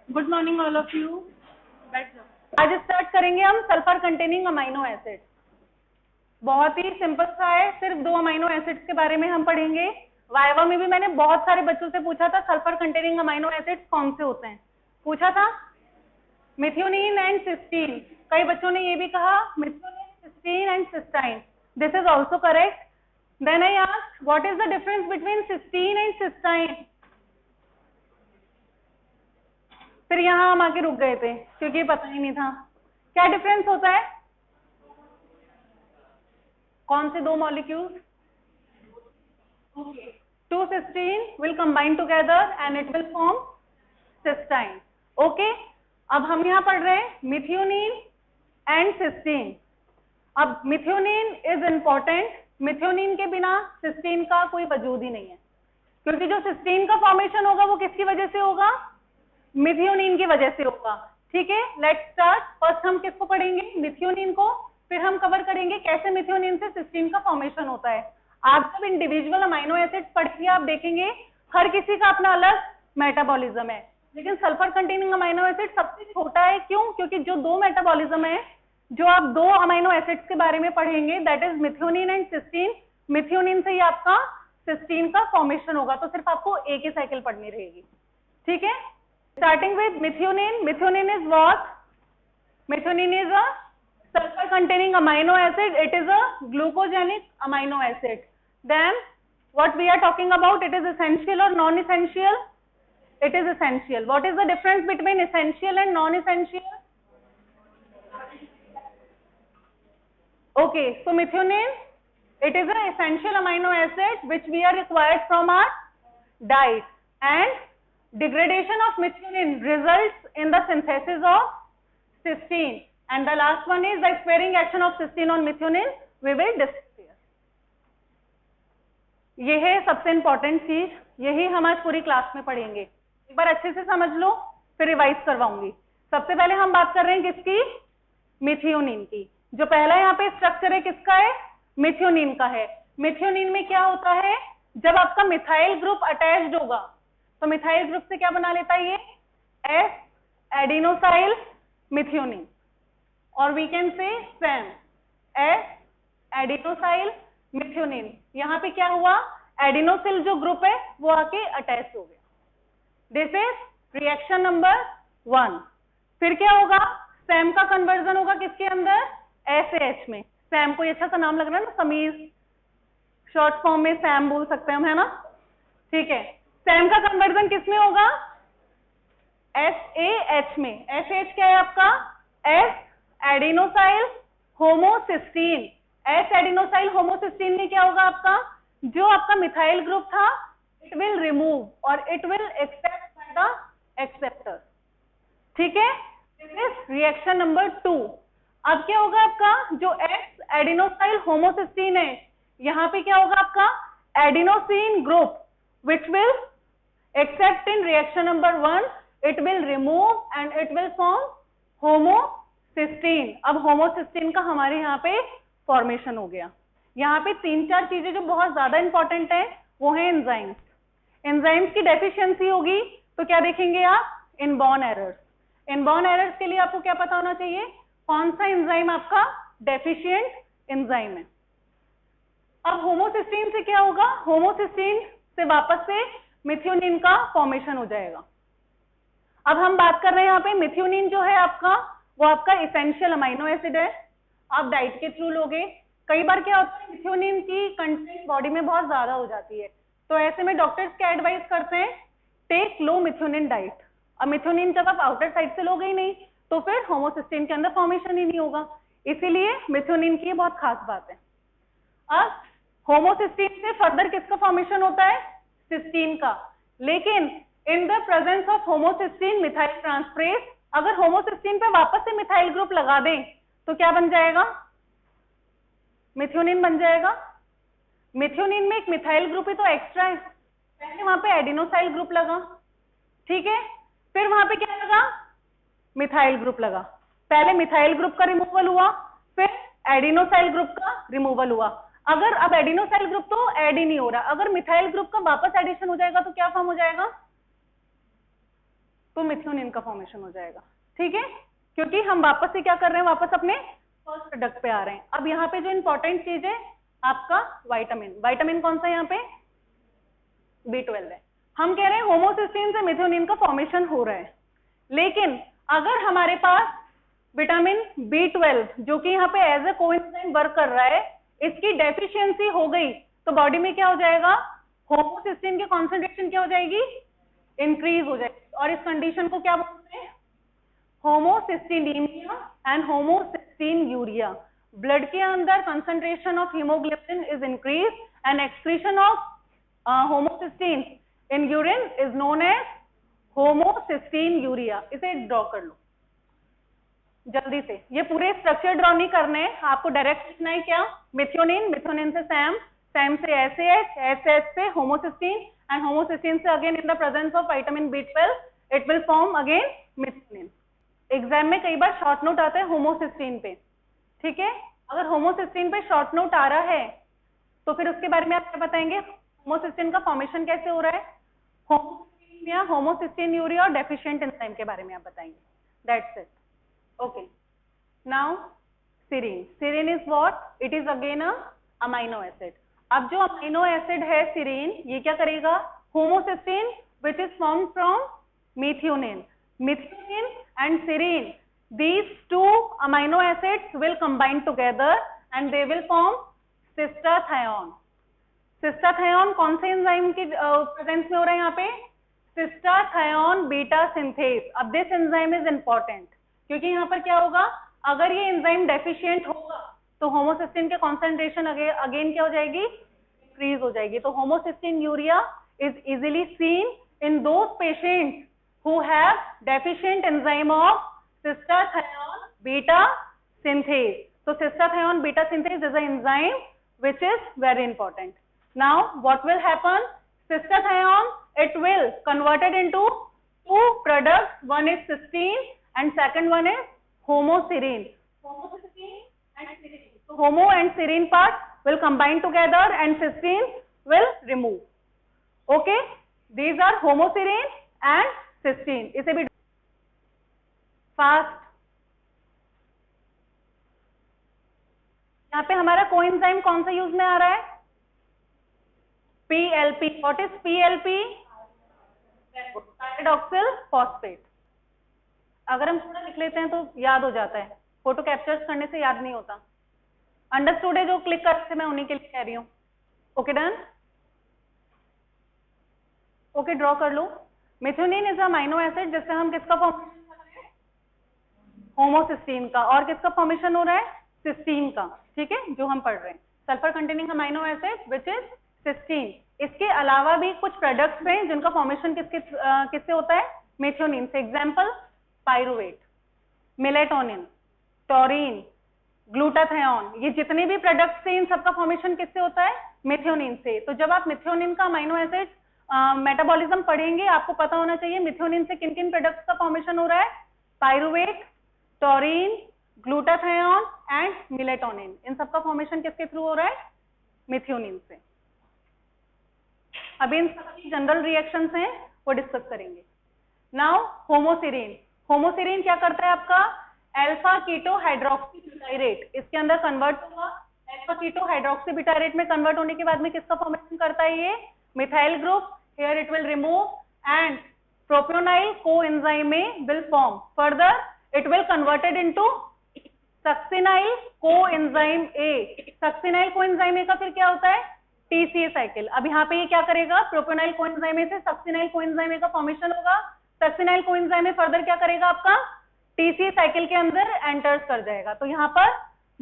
Good morning all of you. बैठ जाओ। आज स्टार्ट करेंगे हम सल्फर कंटेनिंग अमाइनो एसिड। बहुत ही सिंपल सा है, सिर्फ 2 अमाइनो एसिड्स के बारे में हम पढ़ेंगे। वाइवा में भी मैंने बहुत सारे बच्चों से पूछा था सल्फर कंटेनिंग अमाइनो एसिड्स कौन से होते हैं, पूछा था मिथ्योनिन एंड सिस्टीन। कई बच्चों ने ये भी कहा methionine, cysteine and cystine. This is also correct. Then I asked what is the difference between cysteine and cystine. फिर यहाँ हम आके रुक गए थे क्योंकि पता ही नहीं था क्या डिफरेंस होता है। कौन से 2 molecules? 2 cysteine will combine together and it will form cystine. Okay, अब हम यहाँ पढ़ रहे हैं मिथ्योनिन एंड सिस्टीन। अब मिथ्योनिन इज इंपॉर्टेंट। मिथ्योनिन के बिना सिस्टीन का कोई वजूद ही नहीं है, क्योंकि जो सिस्टीन का फॉर्मेशन होगा वो किसकी वजह से होगा? मिथ्योनिन की वजह से होगा। ठीक है, लेट्स स्टार्ट। फर्स्ट हम किसको पढ़ेंगे? मिथ्योनिन को। फिर हम कवर करेंगे कैसे मिथ्योनिन से सिस्टीन का फॉर्मेशन होता है। आप जब इंडिविजुअल अमाइनो एसिड्स पढ़ेंगे आप देखेंगे हर किसी का अपना अलग मेटाबॉलिज्म है, लेकिन सल्फर कंटेनिंग अमाइनो एसिड सबसे छोटा है। क्यों? क्योंकि जो 2 मेटाबॉलिज्म है, जो आप 2 अमाइनो एसिड्स के बारे में पढ़ेंगे, that is methionine and cysteine. Methionine से ही आपका सिस्टीन का फॉर्मेशन होगा, तो सिर्फ आपको एक ही साइकिल पढ़नी रहेगी। ठीक है, starting with methionine. Methionine is what? Methionine is a sulfur containing amino acid. It is a glucogenic amino acid. Then what we are talking about, it is essential or non-essential? It is essential. What is the difference between essential and non-essential? Okay, so methionine, it is an essential amino acid which we are required from our diet, and degradation of methionine results in the synthesis of cysteine, and the last one is the sparing action of cysteine on methionine we will discuss. ये है सबसे important चीज, यही हम आज पूरी class में पढ़ेंगे। एक बार अच्छे से समझ लो, फिर रिवाइज करवाऊंगी। सबसे पहले हम बात कर रहे हैं किसकी? मिथ्योनिन की। जो पहला यहाँ पे स्ट्रक्चर है किसका है? मिथ्योनिन का है। मिथ्योनिन में क्या होता है? जब आपका मिथाइल ग्रुप अटैच्ड होगा तो मिथाइल ग्रुप से क्या बना लेता है? ये एस एडिनोसाइल मिथ्योनिन, और we can say SAM S adenosyl methionine. यहाँ पे क्या हुआ? एडिनोसिल जो ग्रुप है वो आके अटैच हो गया। This is reaction number 1। फिर क्या होगा? सैम का कन्वर्जन होगा किसके अंदर? एसएच में। सैम को अच्छा सा नाम लग रहा है ना, समीर, शॉर्ट फॉर्म में सैम बोल सकते हैं हम, है ना? ठीक है, सैम का कन्वर्जन किसमें होगा? SAH में। SAH क्या है आपका? S adenosyl homocysteine. S adenosyl homocysteine में क्या होगा आपका? जो आपका मिथाइल ग्रुप था इट विल रिमूव और it will except by the acceptor. ठीक है, दिस इज रिएक्शन नंबर 2। अब क्या होगा आपका? जो एस एडिनोसाइल होमोसिस्टीन है, यहां पे क्या होगा आपका? Adenosine group which will except in reaction number 1 it will remove and it will form homocysteine। अब homocysteine का हमारे यहाँ पे फॉर्मेशन हो गया। यहाँ पे 3-4 चीजें जो बहुत ज्यादा इंपॉर्टेंट है वो है एंजाइम्स। एंजाइम्स की डेफिशिएंसी होगी तो क्या देखेंगे आप? Inborn errors. इनबॉर्न एरर्स के लिए आपको क्या पता होना चाहिए? कौन सा एंजाइम आपका डेफिशिएंट एंजाइम है। अब होमोसिस्टीन से क्या होगा? होमोसिस्टीन से वापस से मिथ्योनिन का फॉर्मेशन हो जाएगा। अब हम बात कर रहे हैं यहाँ पे मिथ्योनिन जो है आपका, वो आपका इसेंशियल अमाइनो एसिड है। आप डाइट के थ्रू लोगे। कई बार क्या होता है मिथ्योनिन की कंटेंट बॉडी में बहुत ज्यादा हो जाती है, तो ऐसे में डॉक्टर्स क्या एडवाइस करते हैं? टेक लो मिथ्योनिन डाइट। अब मिथ्योनिन जब आप आउटर साइड से लोगे ही नहीं तो फिर होमोसिस्टीन के अंदर फॉर्मेशन ही नहीं होगा, इसीलिए मिथ्योनिन की बहुत खास बात है। अब होमोसिस्टीन से फर्दर किसका फॉर्मेशन होता है? सिस्टीन का। लेकिन in the presence of homocysteine methyl transferase, अगर होमोसिस्टीन पे वापस से मिथाइल ग्रुप लगा दें तो क्या बन जाएगा? मिथ्योनिन बन जाएगा। मिथ्योनिन में एक मिथाइल ग्रुप ही तो एक्स्ट्रा है, पहले वहां पे एडिनोसाइल ग्रुप लगा, ठीक है, फिर वहां पे क्या लगा? मिथाइल ग्रुप लगा। पहले मिथाइल ग्रुप का रिमूवल हुआ, फिर एडिनोसाइल ग्रुप का रिमूवल हुआ। अगर अब एडिनोसाइल ग्रुप तो ऐड ही नहीं हो रहा, अगर मिथाइल ग्रुप का वापस एडिशन हो जाएगा तो क्या फॉर्म हो जाएगा? तो मिथ्योनिन का फॉर्मेशन हो जाएगा, ठीक है, क्योंकि हम वापस से क्या कर रहे हैं, वापस अपने फर्स्ट प्रोडक्ट पे आ रहे हैं। अब यहाँ पे जो इंपॉर्टेंट चीज है आपका विटामिन, विटामिन कौन सा यहाँ पे, B12 है। हम कह रहे हैं होमोसिस्टीन से मिथ्योनिन का फॉर्मेशन हो रहा है, लेकिन अगर हमारे पास विटामिन B12 जो कि यहाँ पे एज ए कोएंजाइम वर्क कर रहा है, इसकी डेफिशिएंसी हो गई तो बॉडी में क्या हो जाएगा, होमोसिस्टीन की कॉन्सेंट्रेशन क्या हो जाएगी, इंक्रीज हो जाएगी, और इस कंडीशन को क्या बोलते हैं, homocysteinemia and homocystinuria. Blood के अंदर concentration of hemoglobin is increase and excretion of homocysteine in urine is known as homocystinuria. इसे ड्रॉ कर लो जल्दी से, ये पूरे स्ट्रक्चर ड्रॉ नहीं करने हैं आपको, डायरेक्ट लिखना है क्या, मिथ्योनिन, मिथ्योनिन से सैम, सैम से एसएच, एसएच से होमोसिस्टीन एंड होमोसिस्टीन से again in the presence of vitamin B12 it will form again methionine. Exam में कई बार शॉर्ट नोट आता है होमोसिस्टीन पे, ठीक है, अगर होमोसिस्टीन पे शॉर्ट नोट आ रहा है तो फिर उसके बारे में आप क्या बताएंगे, होमोसिस्टीन का फॉर्मेशन कैसे हो रहा है, होमोसिस्टीन या होमोसिस्टीन यूरिया और डेफिशिएंट एंजाइम के बारे में आप बताएंगे, that's it. Okay, now serine. Serine is what? It is again a amino acid. अब जो अमीनो एसिड है serine, ये क्या करेगा, homocysteine which is formed from methionine. Methionine and serine, these two amino acids will combine together and they will form cystathione. Cystathione कौन से enzyme की presence में हो रहा है यहाँ पे, cystathione beta synthase. अब this enzyme is important क्योंकि यहाँ पर क्या होगा, अगर ये एंजाइम डेफिशिएंट होगा तो होमोसिस्टीन के कॉन्सेंट्रेशन अगेन क्या हो जाएगी, इंक्रीज हो जाएगी। तो homocysteine urea is easily seen in those patients who have deficient enzyme of cystathione beta synthase. So cystathione beta synthase is an enzyme which is very important. Now what will happen, cystathione, it will converted into two products, one is cysteine and second one is homoserine. Homocysteine and serine. So homo and serine part will combine together and cysteine will remove. Okay, these are homoserine and cysteine. इसे भी fast, यहाँ पे हमारा coenzyme कौन सा use में आ रहा है, PLP. What is PLP? Pyridoxal phosphate. अगर हम थोड़ा लिख लेते हैं तो याद हो जाता है, फोटो कैप्चर्स करने से याद नहीं होता। अंडरस्टूड है जो क्लिक करते मैं उन्हीं के लिए कह रही हूँ। ओके डन, ओके ड्रॉ कर लो। मिथ्योनिन इज अमाइनो एसिड जिससे हम किसका फॉर्मेशन कर रहे हैं, होमोसिस्टीन का, और किसका फॉर्मेशन हो रहा है, सिस्टीन का, ठीक है, जो हम पढ़ रहे हैं, sulphur containing amino acid which is cysteine. इसके अलावा भी कुछ प्रोडक्ट्स हैं जिनका फॉर्मेशन किससे होता है, मिथ्योनिन से। Example, pyruvate, melatonin, taurine, glutathione, ये जितने भी प्रोडक्ट्स हैं इन सबका फॉर्मेशन किससे होता है, मिथ्योनिन से। तो जब आप मिथ्योनिन का अमाइनो एसिड मेटाबॉलिज्म पढ़ेंगे आपको पता होना चाहिए मिथ्योनिन से किन किन प्रोडक्ट्स का फॉर्मेशन हो रहा है, pyruvate, taurine, glutathione and melatonin, इन सबका फॉर्मेशन किसके थ्रू हो रहा है, मिथ्योनिन से। अभी इन सबकी जनरल रिएक्शंस हैं वो डिस्कस करेंगे। नाउ होमोसेरीन, होमोसेरीन क्या करता है आपका, अल्फा कीटो हाइड्रोक्सी ब्यूटाइरेट, इसके अंदर कन्वर्ट होगा, अल्फा कीटो हाइड्रोक्सी ब्यूटाइरेट में कन्वर्ट होने के बाद में किसका फॉर्मेशन करता है ये, methyl group, here it will remove and propionyl coenzyme will form, further it will converted into succinyl coenzyme A, succinyl coenzyme A का फिर क्या होता है, टीसीए साइकिल। अब यहाँ पे ये क्या करेगा, प्रोपियोनाइल कोएंजाइम ए से सक्सिनाइल कोएंजाइम ए का फॉर्मेशन होगा, सक्सिनाइल कोएंजाइम ए फर्दर क्या करेगा आपका, टीसीए साइकिल के अंदर एंटर्स कर जाएगा। तो यहाँ पर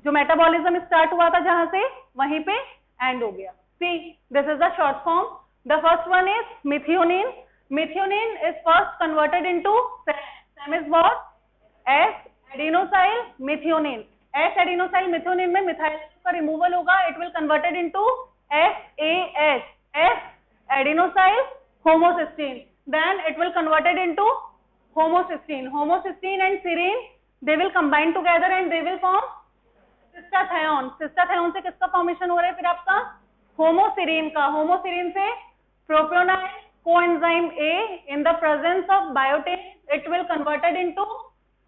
जो मेटाबॉलिज्म स्टार्ट हुआ था जहां से वहीं पे एंड हो गया। See this is the short form, the first one is methionine, methionine is first converted into Sam is what, S adenosyl methionine, S adenosyl methionine में मिथाइल का रिमूवल होगा, it will converted into SAH, S adenosine homocysteine, then it will converted into homocysteine, homocysteine and serine they will combine together and they will form cystathione, cystathione से किसका formation हो रहा है फिर आपका, होमोसेरीन का, होमोसेरीन से प्रोपियोनाइल coenzyme A in the presence of biotin it will converted into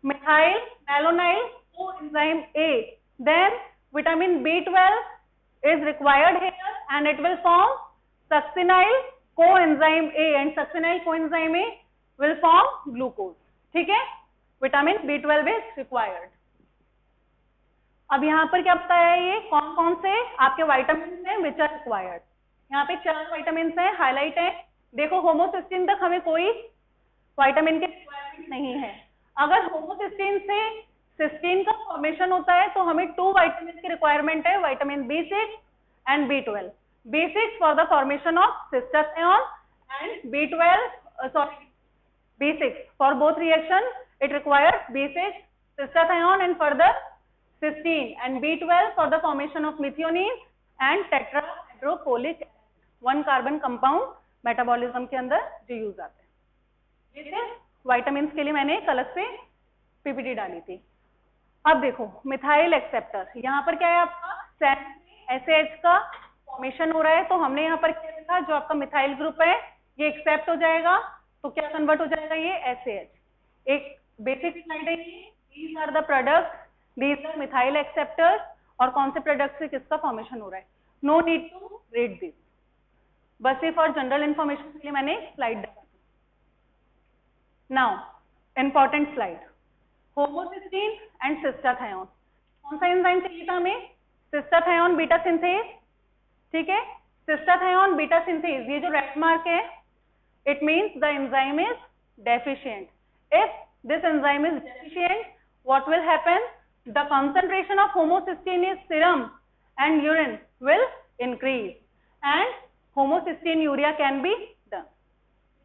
methyl malonyl coenzyme A. Then vitamin B12 is required here and it will form succinyl coenzyme A and succinyl coenzyme A will form glucose. ठीक है, vitamin B12 is required. अब यहाँ पर क्या बताया है, ये कौन कौन से आपके विटामिन हैं विच आर रिक्वायर्ड. यहाँ पे 4 विटामिन हैं, हाईलाइट है. देखो होमोसिस्टीन तक हमें कोई विटामिन के रिक्वायरमेंट नहीं है. अगर होमोसिस्टीन से सिस्टीन का फॉर्मेशन होता है तो हमें 2 विटामिन की रिक्वायरमेंट है, vitamin B6 and B12. B6 for the formation of cystathionine and B6 for both reaction it requires B6 cystathione and further cysteine, and B12 for the formation of methionine and tetrahydrofolate acid, 1 carbon compound metabolism के अंदर जो use आते हैं. ये vitamin के लिए मैंने एक अलग से पीपीटी डाली थी. अब देखो मिथाइल एक्सेप्टर, यहाँ पर क्या है आपका SH का फॉर्मेशन हो रहा है, तो हमने यहाँ पर क्या लिखा, जो आपका मिथाइल ग्रुप है ये एक्सेप्ट हो जाएगा तो क्या कन्वर्ट हो जाएगा, ये SAH. एक बेसिक स्लाइड है, these are the products, these are methyl acceptors, और कौन से प्रोडक्ट से किसका फॉर्मेशन हो रहा है. No need to read this, बस सिर्फ और जनरल इंफॉर्मेशन के लिए मैंने स्लाइड डाला. Now important slide, homocysteine and cystathionine. कौन सा एंजाइम चाहिए था हमें, सिस्टाथियोन बीटा सिंथेज. ठीक है, सिस्टाथियोन बीटा सिंथेज, ये जो रेड मार्क है it means the enzyme is deficient. If this enzyme is deficient, what will happen, the concentration of homocysteine in serum and urine will increase and homocystinuria can be done.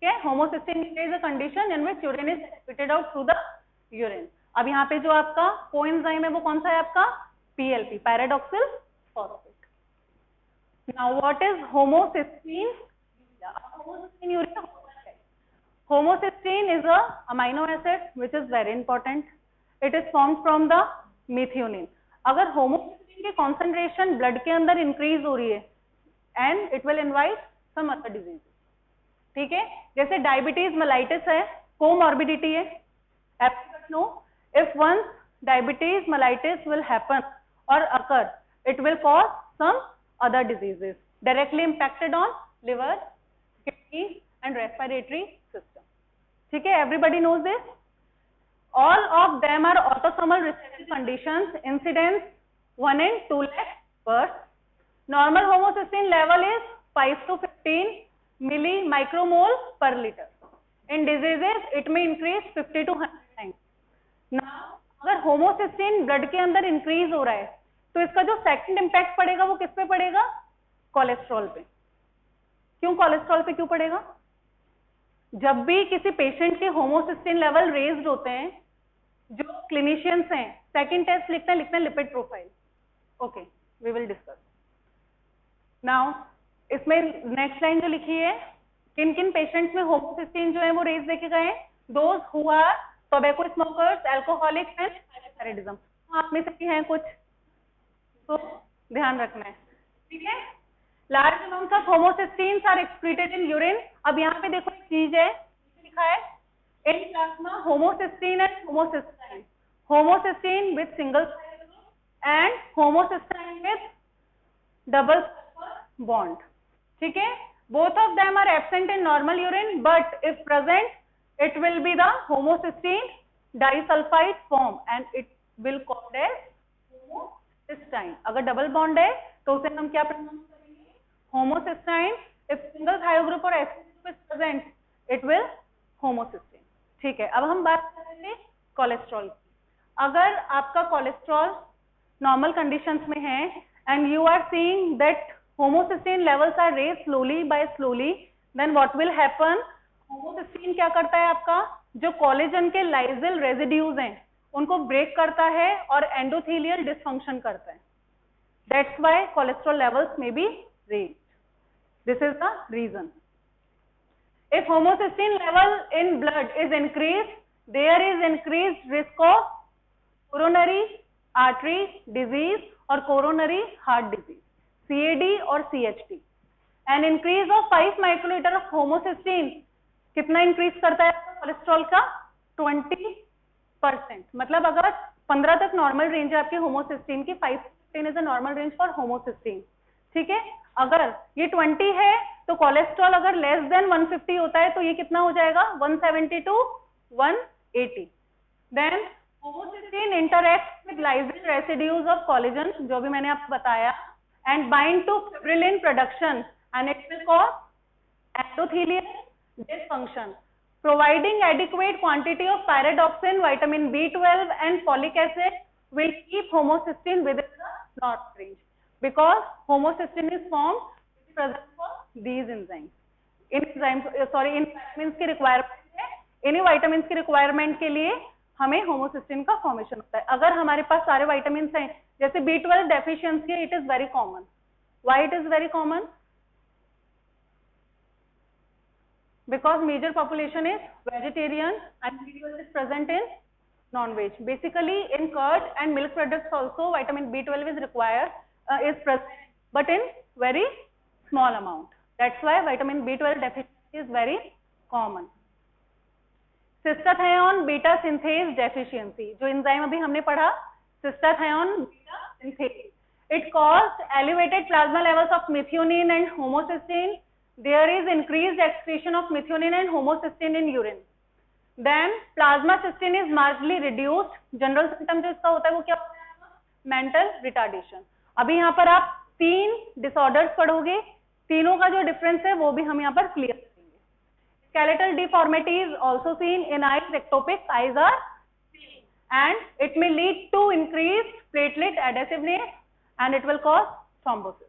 Okay, homocystinuria is a condition in which urine is excreted out through the urine. अब यहाँ पे जो आपका coenzyme है वो कौन सा है आपका, PLP, pyridoxal phosphate. Now what is homocysteine? Homocystinuria. Homocysteine is a amino acid which is very important. It is formed from the methionine. अगर homocysteine की concentration blood के अंदर increase हो रही है and it will invite some other diseases. ठीक है, जैसे डायबिटीज मेलाइटिस है, कोमॉर्बिडिटी है. No, if once diabetes mellitus will happen or occur, it will cause some other diseases directly impacted on liver, kidneys and respiratory system. ठीक है, everybody knows this. All of them are autosomal recessive conditions. Incidence 1 in 2 lakh births. Normal homocysteine level is 5 to 15 millimicromole per liter. In diseases, it may increase 50 to 100 times. Now, अगर homocysteine blood के अंदर increase हो रहा है, तो इसका जो second impact पड़ेगा वो किस पे पड़ेगा, कोलेस्ट्रॉल पे. क्यों कोलेस्ट्रॉल पे क्यों पड़ेगा, जब भी किसी पेशेंट के होमोसिस्टीन लेवल रेज्ड होते हैं, जो क्लिनिशियंस हैं सेकंड टेस्ट लिखते हैं lipid profile. Okay, we will discuss now. इसमें नेक्स्ट लाइन जो लिखी है, किन किन पेशेंट्स में होमोसिस्टीन जो है वो रेज देखे गए, those who are tobacco smokers, alcoholics and hypothyroidism. आप में से हैं कुछ, तो ध्यान रखना है. ठीक है, large amount of homocysteines are excreted in urine. अब यहाँ पे देखो एक चीज है, लिखा है in plasma homocysteine and homocystine, homocysteine with single and homocystine with double bond. ठीक है, both of them are absent in normal urine, but if present it will be the homocystine disulfide form and it will called as homocysteine. अगर double bond है तो उसे हम क्या pronounce करेंगे, होमोसिस्टाइन. if single thiol group or acid group is present it will homocysteine. ठीक है, अब हम बात करेंगे कोलेस्ट्रॉल की. अगर आपका कोलेस्ट्रॉल नॉर्मल कंडीशंस में है and you are seeing that homocysteine levels are raised slowly, then what will happen, homocysteine क्या करता है आपका, जो कोलेजन के लाइसिल रेजिड्यूज हैं उनको ब्रेक करता है और एंडोथेलियल डिसफंक्शन करता है. That's why cholesterol levels may be raised. This is the reason. If homocysteine level in blood is increased, there is increased risk of coronary artery disease or coronary heart disease, CAD और CHD. An increase of 5 microliter of homocysteine कितना increase करता है cholesterol का, 20%, मतलब अगर 15 तक normal range है आपकी होमोसिस्टीन की, 5-15 is a normal range for homocysteine, ठीक है। अगर ये 20 है तो कोलेस्ट्रॉल अगर लेस देन 150 होता है तो ये कितना हो जाएगा, 170 to 180। Then homocysteine interact with lysine residues of collagen, जो भी मैंने आपको बताया, and bind to fibrillin production and it will cause endothelial dysfunction, providing adequate quantity of pyridoxine, vitamin B12 and folic acid will keep homocysteine within the normal range, because homocysteine is formed present for these enzymes. In vitamins की requirement है, इन्हीं vitamins की requirement के लिए हमें homocysteine का formation होता है। अगर हमारे पास सारे vitamins हैं, जैसे B12 deficiency, it is very common. Why it is very common? Because major population is vegetarian and B12 is present in non-veg. Basically in curd and milk products also vitamin B12 is required, is present, but in very small amount. That's why vitamin B12 deficiency is very common. Cystathione beta synthase deficiency, जो enzyme अभी हमने पढ़ा, cystathione beta synthase, it caused elevated plasma levels of methionine and homocysteine. There is increased excretion of methionine and homocysteine in urine. Then plasma cysteine is markedly reduced. General symptom जो इसका होता है वो क्या होता है, mental retardation. अभी यहाँ पर आप 3 disorders पढ़ोगे, तीनों का जो difference है वो भी हम यहाँ पर clear करेंगे. Skeletal deformity is also seen in eyes, ectopic eyes are seen, and it may lead to increased platelet adhesiveness and it will cause thrombosis.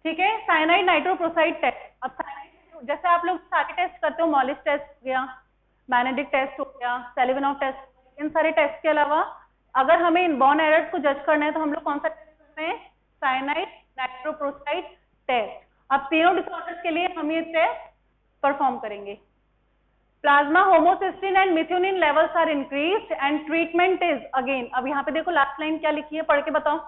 ठीक है। साइनाइड नाइट्रोप्रोसाइड टेस्ट, अब साइनाइड जैसे आप लोग सारे टेस्ट करते हो, मॉलिस टेस्ट हो गया, बेनेडिक्ट टेस्ट हो गया, सेलिविनोव टेस्ट, इन सारे टेस्ट के अलावा अगर हमें इनबॉर्न एरर्स को जज करना है तो हम लोग कौन सा टेस्ट करते हैं, साइनाइड नाइट्रोप्रोसाइड टेस्ट। अब तीनों डिसऑर्डर्स के लिए हम ये टेस्ट परफॉर्म करेंगे। Plasma homocysteine and methionine levels are increased and treatment is, again अब यहाँ पे देखो लास्ट लाइन क्या लिखी है, पढ़ के बताओ।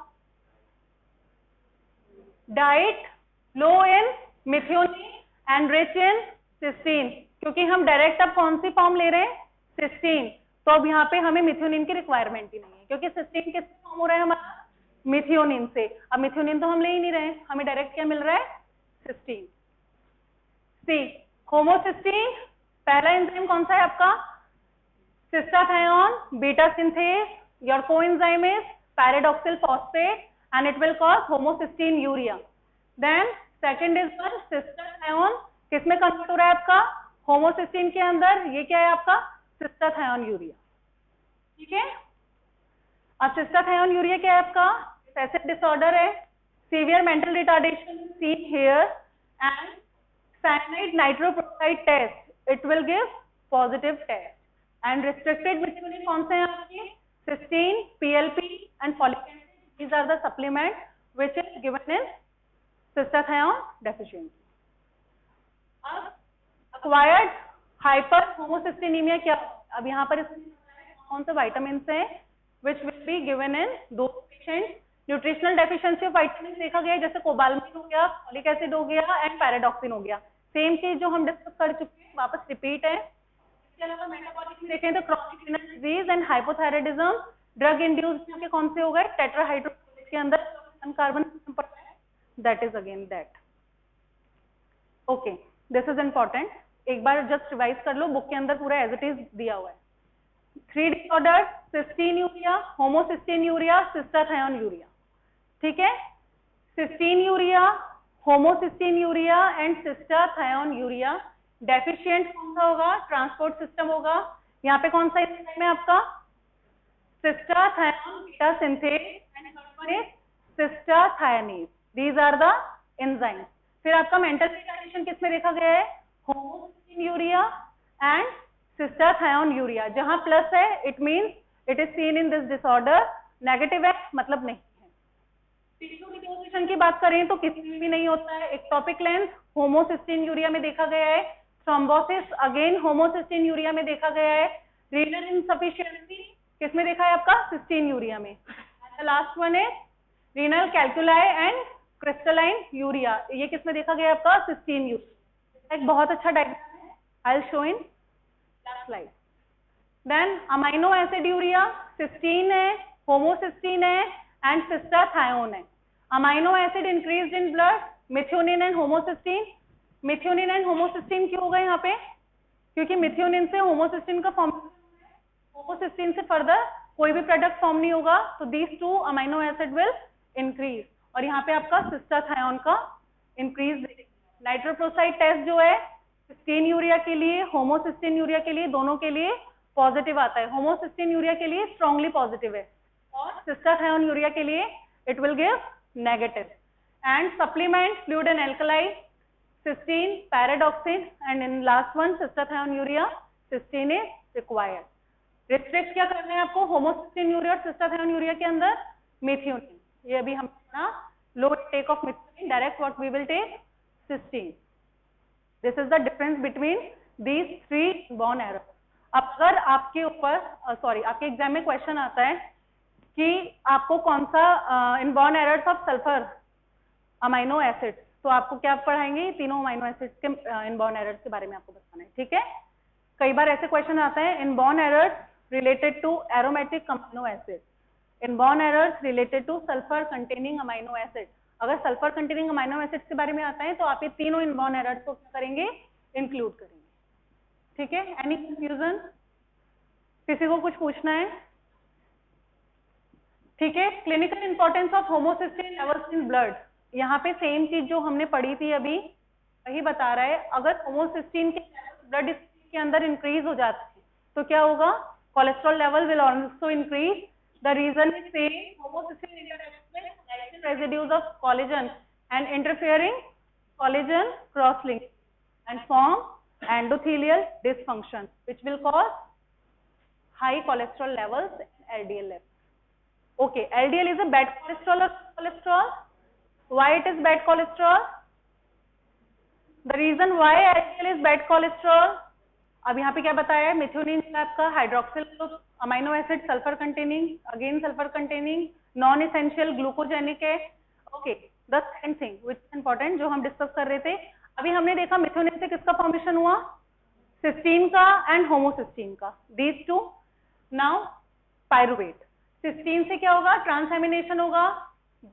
Diet low in methionine and rich in cysteine, क्योंकि हम डायरेक्ट अब कौन सी फॉर्म ले रहे हैं, सिस्टीन, तो अब यहाँ पे हमें मिथ्योनिन की रिक्वायरमेंट ही नहीं है, क्योंकि सिस्टीन किससे फॉर्म हो रहा है हमारा, मिथ्योनिन से। अब मिथ्योनिन तो हम ले ही नहीं रहे, हमें डायरेक्ट क्या मिल रहा है, सिस्टीन। सी होमोसिस्टीन, पहला एंजाइम कौन सा है आपका, cystathione beta synthase, your coenzyme is pyridoxal phosphate and it will cause homocysteine urea. Then second is one cystathione, किसमें कन्वर्ट हो रहा है आपका, होमोसिस्टीन के अंदर, ये क्या है आपका, cystathione urea, ठीक है। अब cystathione urea क्या है आपका, एसिड डिसऑर्डर है, severe mental retardation seen here, and cyanide nitroproside test, it will give positive test, and restricted methionine कौन से हैं आपके, cysteine, PLP and folic acid, these are the supplement which is given in cystathione deficiency. अब acquired hyperhomocysteinemia क्या, अब यहाँ पर कौन से विटामिन हैं which will be given in those patients, nutritional deficiency of vitamin देखा गया है, जैसे कोबाल्मिन हो गया, फॉलिक एसिड हो गया एंड पैराडॉक्सिन हो गया, सेम चीज जो हम डिस्कस कर चुके हैं, वापस रिपीट है। इसके अलावा मेटाबॉलिक देखें तो chronic renal disease and hypothyroidism, drug induced के कौन से हो गए, टेट्राहाइड्रोफोलिक के अंदर कार्बन पड़ता है, that is again that. Okay, this is important, एक बार जस्ट रिवाइज कर लो, बुक के अंदर पूरा एज इट इज दिया हुआ है। 3 disorders, cystinuria, homocystinuria, cystathione urea, ठीक है। Cystinuria, homocystinuria and cystathione urea deficient कौन सा होगा, ट्रांसपोर्ट सिस्टम होगा। यहाँ पे कौन सा एंजाइम है आपका, cystathione beta synthase and third one is cystathionase, these are the enzymes. फिर आपका मेंटल रिटार्डेशन किसमें देखा गया है, homocystinuria and cystathione urea, जहां प्लस है it means it is seen in this disorder, negative है मतलब नहीं है। टिश्यू डिपोजिशन की बात करें तो किसी में भी नहीं होता है, एक्टोपिक लेंस होमोसिस्टीन यूरिया में देखा गया है, थ्रोम्बोसिस अगेन होमोसिस्टीन यूरिया में देखा गया है, रीनल इनसफिशिएंसी किसमें देखा है आपका, सिस्टीन यूरिया में। लास्ट वन है रीनल कैल्कुलाई एंड क्रिस्टलाइन यूरिया, ये किसमें देखा गया आपका, सिस्टीन यूरिया। एक बहुत अच्छा डायग्राम है, I will show in last slide. Then aminoaciduria, cysteine है, होमोसिस्टीन है एंड सिस्टाथायोन है। Amino acid increase in blood, methionine and homocysteine. Methionine and homocysteine क्यों हो गए यहाँ पे? क्योंकि मिथ्योनिन से होमोसिस्टीन का फॉर्म, होमोसिस्टीन से फर्दर कोई भी प्रोडक्ट फॉर्म नहीं होगा, तो these two amino acid will increase. और यहाँ पे आपका सिस्टाथायोन का इंक्रीज। नाइट्रोप्रोसाइड टेस्ट जो है सिस्टीन यूरिया के लिए, होमोसिस्टीन यूरिया के लिए, दोनों के लिए पॉजिटिव आता है। होमोसिस्टीन यूरिया के लिए स्ट्रांगली पॉजिटिव है और सिस्टाथायोन यूरिया के लिए it will give negative. And supplement fluid and alkaline, cysteine, pyridoxine and in last one cystathioninuria, cysteine is required. Restrict क्या करना है आपको होमोसिस्टीन यूरिया और सिस्टाथायोन यूरिया के अंदर? मिथ्योनिन। ये अभी हम low take of methionine, direct what we will take cysteine. This is the difference between these three inborn error. अब अगर आपके ऊपर आपके एग्जाम में क्वेश्चन आता है कि आपको कौन सा inborn errors of sulphur amino acid, तो आपको क्या पढ़ाएंगे? तीनों अमाइनो एसिड के इनबॉर्न एरर्स के बारे में आपको बताना है, ठीक है? कई बार ऐसे क्वेश्चन आता है inborn errors related to aromatic amino acid, inborn errors related to sulfur containing amino acid। अगर सल्फर कंटेनिंग अमाइनो एसिड्स के बारे में आता है तो आप ये तीनों इनबॉर्न एरर्स को क्या करेंगे? इंक्लूड करेंगे, ठीक है? Any confusion? किसी को कुछ पूछना है? ठीक है। Clinical importance of homocysteine levels in blood, यहाँ पे सेम चीज जो हमने पढ़ी थी अभी वही बता रहा है। अगर होमोसिस्टीन के ब्लड के अंदर इंक्रीज हो जाता है तो क्या होगा? cholesterol level will also increase. The reason is same, homocysteine interaction with glycine residues of collagen and interfering collagen cross-link and form endothelial dysfunction, which will cause high cholesterol levels and LDL levels. Okay, LDL is a bad cholesterol or cholesterol? Why it is bad cholesterol? The reason why LDL is bad cholesterol, अब यहाँ पे क्या बताया है? Methionine आपका hydroxyl amino acid sulphur containing, again sulphur containing, non essential glucogenic है। Okay, the second thing which is important जो हम डिस्कस कर रहे थे, अभी हमने देखा मिथ्योनिन से किसका फॉर्मेशन हुआ? सिस्टीन का एंड होमोसिस्टीन का, these two. Now pyruvate, cysteine से क्या होगा? ट्रांसएमिनेशन होगा,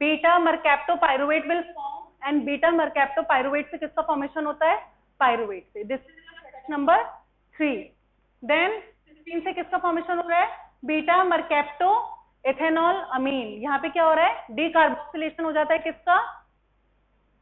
beta mercaptopyruvate will form and beta mercaptopyruvate से किसका फॉर्मेशन होता है? पायरुवेट से। This is number 3। Then cysteine से किसका फॉर्मेशन हो रहा है? Beta mercapto ethanol amine. यहाँ पे क्या हो रहा है? डीकार्बोक्सिलेशन हो जाता है किसका?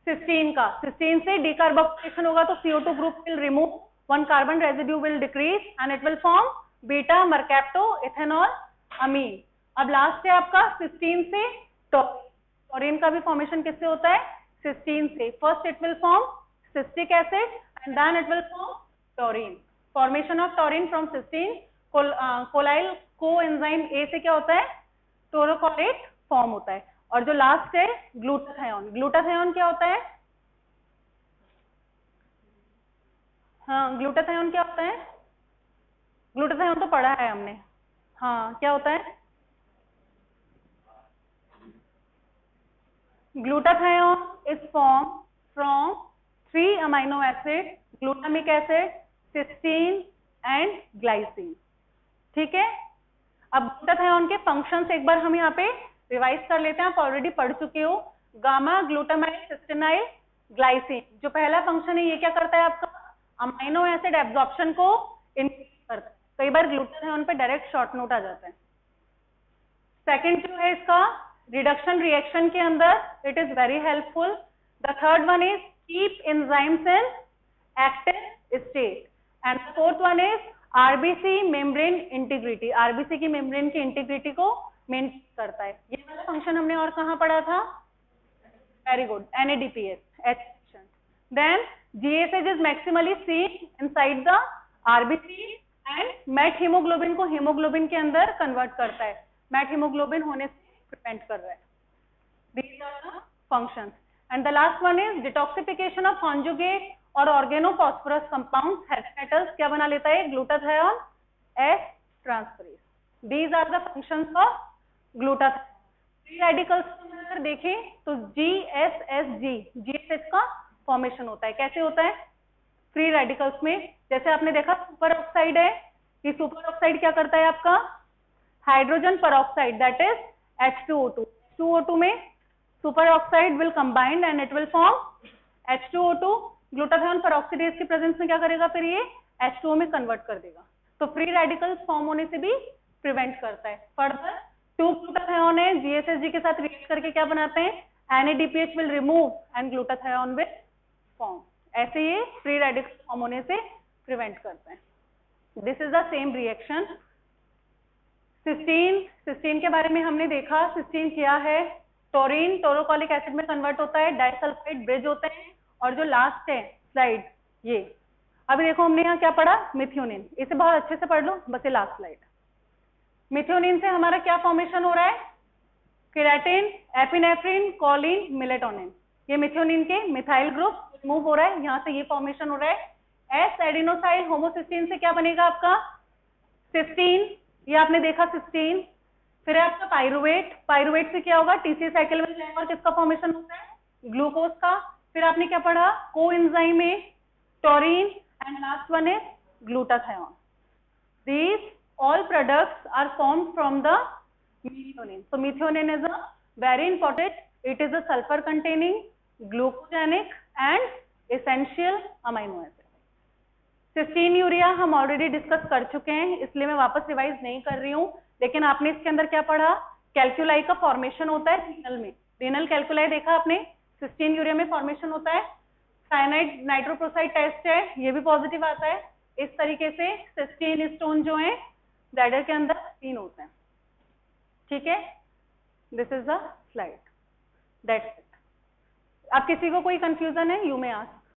सिस्टीन का। सिस्टीन से डीकार्बोक्सिलेशन होगा तो CO2 group will remove, one carbon residue will decrease and it will form beta mercapto ethanol amine. अब लास्ट है आपका सिस्टीन से टॉरिन का भी फॉर्मेशन किससे होता है? सिस्टीन से। First it will form cystic acid and then it will form taurine. Formation of taurine from cysteine, cholyl coenzyme A से क्या होता है? टोरोकोलेट फॉर्म होता है। और जो लास्ट है ग्लूटाथायोन, ग्लूटाथायोन क्या होता है? हाँ, ग्लूटाथायोन क्या होता है? ग्लूटाथायोन तो पढ़ा है हमने। हाँ, क्या होता है? Glutathione is form from 3 amino acid, glutamic acid, cysteine and glycine, ठीक है? अब ग्लूटाथायोन के फंक्शंस एक बार हम यहाँ पे रिवाइज कर लेते हैं, आप ऑलरेडी पढ़ चुके हो। गामा ग्लूटामाइल सिस्टेनाइल ग्लाइसिन, जो पहला फंक्शन है ये क्या करता है आपका? अमाइनो एसिड एब्जॉर्प्शन को इंक्रीज करता है। कई बार ग्लूटाथायोन पे डायरेक्ट शॉर्ट नोट आ जाता है। सेकेंड जो है इसका रिडक्शन रिएक्शन के अंदर it is very helpful. The third one is keep enzymes in active state and fourth one is RBC membrane integrity, RBC की मेम्ब्रेन की इंटीग्रिटी को मेंटेन करता है। ये वाला फंक्शन हमने और कहाँ पढ़ा था? Very good, NADPH। Then GSH is maximally seen inside the RBC and methemoglobin को हीमोग्लोबिन के अंदर कन्वर्ट करता है, मेट हीमोग्लोबिन होने से प्रिवेंट कर रहा है। These are the functions. And the last one is detoxification of conjugate और organophosporous compounds, heavy metals क्या बना लेता है? Glutathione S transferase. These are the functions of glutathione. Free radicals अगर देखें तो GSSG, GSH का फॉर्मेशन होता है। कैसे होता है? फ्री रेडिकल्स में जैसे आपने देखा सुपर ऑक्साइड है, कि सुपर ऑक्साइड क्या करता है आपका, hydrogen peroxide, that is H2O2. H2O2 में super oxide will combined and it will form H2O2. Glutathione peroxidase के प्रेजेंस में क्या करेगा फिर ये H2O में कन्वर्ट कर देगा, तो फ्री रेडिकल्स फॉर्म होने से भी प्रिवेंट करता है. फर्दर 2 ग्लूटाथियोन है, GSSG के साथ रिएक्ट करके क्या बनाते हैं, NADPH will remove and glutathione will form. ऐसे ये फ्री रेडिकल्स फॉर्म होने से प्रिवेंट करते हैं. This is the same reaction. Cysteine के बारे में हमने देखा. सिस्टीन क्या है, टोरीन टोरोकोलिक एसिड में कन्वर्ट होता है, डाइसल्फाइड ब्रिज होते हैं, और जो लास्ट है स्लाइड ये. अभी देखो हमने यहाँ क्या पढ़ा, मिथ्योनिन. इसे बहुत अच्छे से पढ़ लो, बस ये लास्ट स्लाइड. मिथ्योनिन से हमारा क्या फॉर्मेशन हो रहा है, केराटिन, एपिनेफ्रिन, कोलिन, मिलेटोनिन. ये मिथ्योनिन के मिथाइल ग्रुप रिमूव हो रहा है, यहाँ से ये फॉर्मेशन हो रहा है. एस एडिनोसाइल होमोसिस्टीन से क्या बनेगा आपका सिस्टीन, ये आपने देखा सिस्टीन. फिर है आपका पाइरुवेट. पाइरुवेट से क्या होगा, टीसी साइकिल में जाएगा और किसका फॉर्मेशन होता है, ग्लूकोज का. फिर आपने क्या पढ़ा, कोएंजाइम में taurine and last one is glutathione. These all products are formed from the methionine. So methionine is a very important, it is a sulfur containing glucogenic and essential amino acid. Cystinuria हम already discuss कर चुके हैं, इसलिए मैं वापस revise नहीं कर रही हूँ. लेकिन आपने इसके अंदर क्या पढ़ा, कैल्कुलाई का फॉर्मेशन होता है रीनल में. रीनल कैल्कुलाई देखा आपने, सिस्टीन यूरिया में फॉर्मेशन होता है. साइनाइड नाइट्रोप्रोसाइड टेस्ट है, ये भी पॉजिटिव आता है. इस तरीके से सिस्टीन स्टोन जो है ब्लैडर के अंदर 3 होते हैं. ठीक है, this is the slide, that's it. अब किसी को कोई कंफ्यूजन है, यू मे आस्क.